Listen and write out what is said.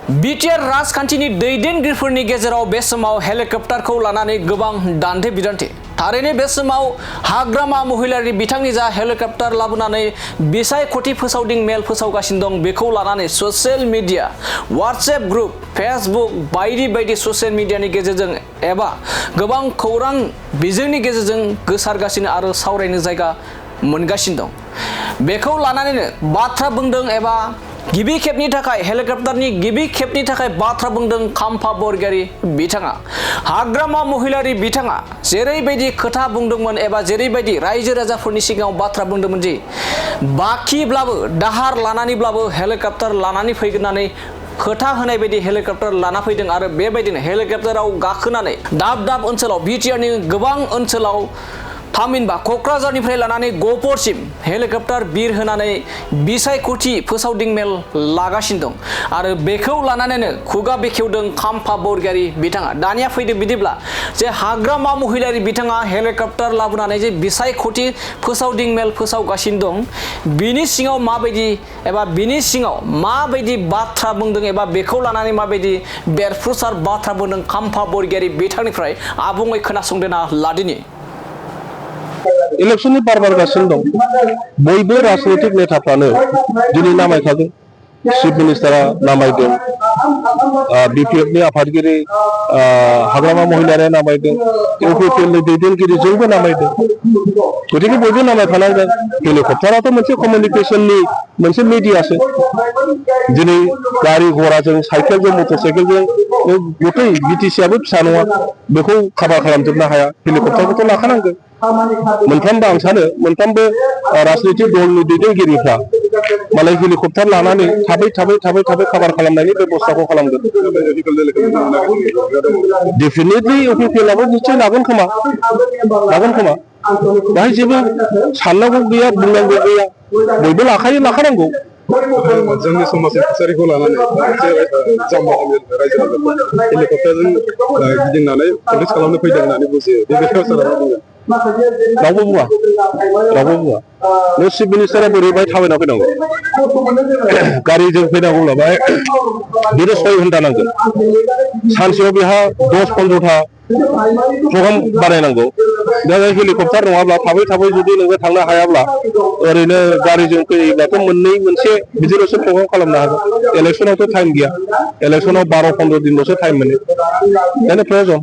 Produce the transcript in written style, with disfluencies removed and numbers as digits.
BTR राजखान्थिनि दैदेनगिरिफोरनि गेजेराव बे समाव हेलिकप्टारखौ लानानै गोबां दान्थे बिदान्थे। थारैनो बे समाव हाग्रामा महिलारि बिथांनि जा हेलिकप्टार लाबोनानै बिसायख'थि फोसावदिं मेल फोसावगासिनो दं, बेखौ लानानै social media, WhatsApp group, Facebook बायदि बायदि ससियेल मिडियानि गेजेरजों एबा गोबां खौरां बिजोंनि गेजेरजों गोसारगासिनो आरो सावरायनो जायगा मोनगासिनो दं। बेखौ लानानैनो बाथ्रा बुंदों एबा गिबि खेबनि थाखाय हेलिकप्टारनि गिबि खेबनि थाखाय बाथ्रा बुंदों खाम्फा बरगयारी बिथाङा। हाग्रामा महिलारि बिथाङा जेरैबायदि खोथा बुंदोंमोन एबा जेरैबायदि रायजो राजाफोरनि सिगाङाव बाथ्रा बुंदोंमोन दि बाखिब्लाबो दाहार लानानैब्लाबो हेलिकप्टार लानानै फैगोन होननानै खोथा होनाय बायदि हेलिकप्टार लाना फैदों आरो बेबायदिनो हेलिकप्टाराव गाखोनानै दाब दाब ओनसोलाव बिटिआरनि गोबां ओनसोलाव थामहिनबा क'क्राझारनिफ्राय लानानै गहपुरसिम हेलिकप्टार बिर होनानै बिसायख'थि फोसावदिं मेल लागासिनो दं आरो बेखौ लानानैनो खुगा बेखेवदों खाम्फा बरगयारी बिथाङा। दानिया फैदों बिदिब्ला जे हाग्रामा महिलारि बिथाङा हेलिकप्टार लाबोनानै जे बिसायख'थि फोसावदिं मेल फोसावगासिनो दं, बिनि सिङाव माबायदि एबा बिनि सिङाव माबायदि बाथ्रा बुंदों एबा बेखौ लानानै माबायदि बेरफ्रुसार बाथ्रा बुंदों खाम्फा बरगयारी बिथांनिफ्राय आबुङै खोनासंदेना लादिनि। इलेक्शननि बार बारगासिनो दं। बयबो राजनैतिक नेताफ्रानो दिनै नामायखागोन। चिफ मिनिस्टारा नामायदों, बिपिएफनि आफादगिरि हाग्रामा महिलारिया नामायदों, इउपिपिएलनि दैदेनगिरि जोंबो नामायदों। गतिके बयबो नामायखानांगोन। हेलिकप्टाराथ' मोनसे कमिउनिकेसननि मोनसे मिडियासो। दिनै गारि घराजों साइकेलजों मटर साइकेलजों गथै बिटिसिआबो फिसा नङा, बेखौ काभार खालामजोबनो हाया। हेलिकप्टारखौथ' लाखानांगोन। मोनफ्रोमबो आं सानो मोनफ्रोमबो राजनैतिक दलनि दैदेनगिरिफ्रा मालाय हेलिकप्टार लानानै थाबै काभार खालामनायनि बेबस्थाखौ खालामगोन। डेफिनेटलि इउपिपिएलआबो निश्चय लागोन खोमा। बेहाय जेबो साननांगौ गैया, बुंनांगौ गैया। बयबो लाखानांगौ। जोंनि समाजनि थासारिखौ लानानै जाम्बा रायजो राजाफोर हेलिकप्टारजों गिदिंनानै प्रटेस्ट खालामनो फैदों होननानै बुजियो। बे बेलायाव सारा बुङो। रावबो बुङा। नों चिफ मिनिस्टारा बोरैहाय थाबायना फैनांगौ? गारिजों फैनांगौब्ला बेहाय बेनो 6 घन्टा नांगोन। सानसेयाव बेहा 10-15था प्रग्राम बानायनांगौ। दा हेलिकप्टार नङाब्ला थाबै जुदि नोङो थांनो हायाब्ला ओरैनो गारिजों फैयोब्लाथ' मोनसे बिदिल'सो प्रग्राम खालामनो हागोन। इलेक्सनावथ' टाइम गैया। इलेक्सनाव 12-15 दिनल'सो टाइम मोनो। बेनो प्रयजन।